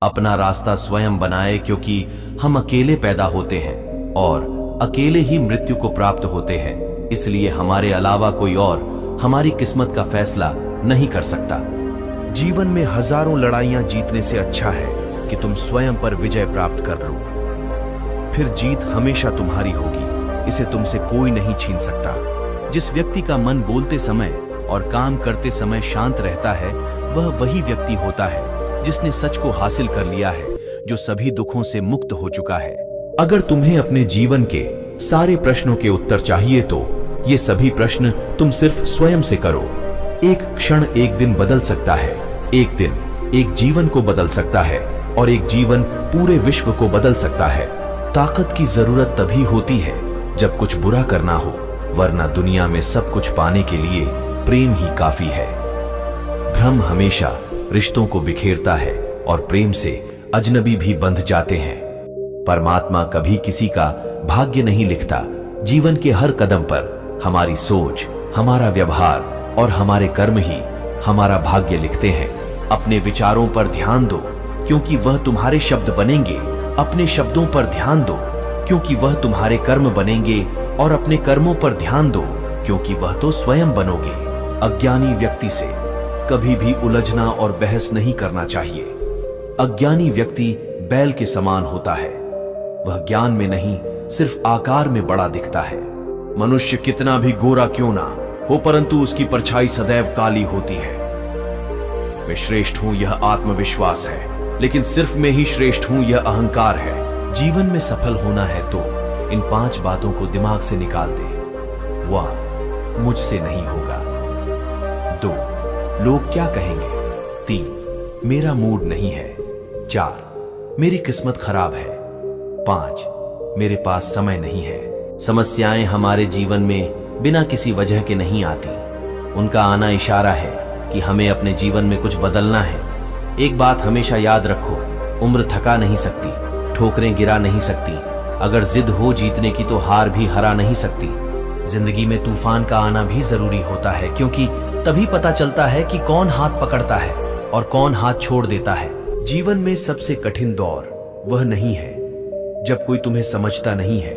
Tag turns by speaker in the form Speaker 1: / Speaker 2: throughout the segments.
Speaker 1: अपना रास्ता स्वयं बनाए, क्योंकि हम अकेले पैदा होते हैं और अकेले ही मृत्यु को प्राप्त होते हैं। इसलिए हमारे अलावा कोई और हमारी किस्मत का फैसला नहीं कर सकता।
Speaker 2: जीवन में हजारों लड़ाइयां जीतने से अच्छा है कि तुम स्वयं पर विजय प्राप्त कर लो। फिर जीत हमेशा तुम्हारी होगी, इसे तुमसे कोई नहीं छीन सकता। जिस व्यक्ति का मन बोलते समय और काम करते समय शांत रहता है, वह वही व्यक्ति होता है जिसने सच को हासिल कर लिया है, जो सभी दुखों से मुक्त हो चुका है। अगर तुम्हें अपने जीवन के सारे प्रश्नों के उत्तर चाहिए तो ये सभी प्रश्न तुम सिर्फ स्वयं से करो। एक क्षण एक दिन बदल सकता है, एक दिन एक जीवन को बदल सकता है और एक जीवन पूरे विश्व को बदल सकता है। ताकत की जरूरत तभी होती है जब कुछ बुरा करना हो, वरना दुनिया में सब कुछ पाने के लिए प्रेम ही काफी है। भ्रम हमेशा रिश्तों को बिखेरता है और प्रेम से अजनबी भी बंध जाते हैं। परमात्मा कभी किसी का भाग्य नहीं लिखता। जीवन के हर कदम पर हमारी सोच, हमारा व्यवहार और हमारे कर्म ही हमारा भाग्य लिखते हैं। अपने विचारों पर ध्यान दो, क्योंकि वह तुम्हारे शब्द बनेंगे। अपने शब्दों पर ध्यान दो, क्योंकि वह तुम्हारे कर्म बनेंगे, और अपने कर्मों पर ध्यान दो, क्योंकि वह तो स्वयं बनोगे। अज्ञानी व्यक्ति से कभी भी उलझना और बहस नहीं करना चाहिए। अज्ञानी व्यक्ति बैल के समान होता है। वह ज्ञान में नहीं, सिर्फ आकार में बड़ा दिखता है। मनुष्य कितना भी गोरा क्यों ना हो, परंतु उसकी परछाई सदैव काली होती है। मैं श्रेष्ठ हूं यह आत्मविश्वास है, लेकिन सिर्फ मैं ही श्रेष्ठ हूं यह अहंकार है। जीवन में सफल होना है तो इन 5 बातों को दिमाग से निकाल दे। 1, मुझसे नहीं होगा। 2, लोग क्या कहेंगे। 3, मेरा मूड नहीं है। 4, मेरी किस्मत खराब है। 5, मेरे पास समय नहीं है। समस्याएं हमारे जीवन में बिना किसी वजह के नहीं आती। उनका आना इशारा है कि हमें अपने जीवन में कुछ बदलना है। एक बात हमेशा याद रखो, उम्र थका नहीं सकती, ठोकरें गिरा नहीं सकती। अगर जिद हो जीतने की तो हार भी हरा नहीं सकती। जिंदगी में तूफान का आना भी जरूरी होता है, क्योंकि तभी पता चलता है कि कौन हाथ पकड़ता है और कौन हाथ छोड़ देता है। जीवन में सबसे कठिन दौर वह नहीं है जब कोई तुम्हें समझता नहीं है,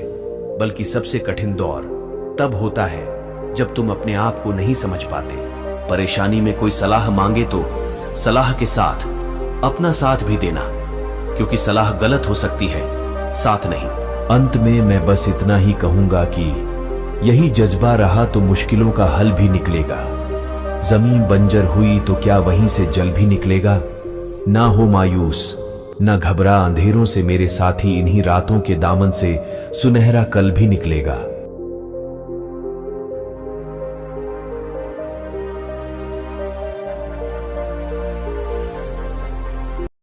Speaker 2: बल्कि सबसे कठिन दौर तब होता है जब तुम अपने आप को नहीं समझ पाते। परेशानी में कोई सलाह मांगे तो सलाह के साथ अपना साथ भी देना, क्योंकि सलाह गलत हो सकती है, साथ नहीं। अंत में मैं बस इतना ही कहूंगा कि यही जज्बा रहा तो मुश्किलों का हल भी निकलेगा। जमीन बंजर हुई तो क्या वहीं से जल भी निकलेगा। ना हो मायूस, न घबरा अंधेरों से मेरे साथी, इन्हीं रातों के दामन से सुनहरा कल भी निकलेगा।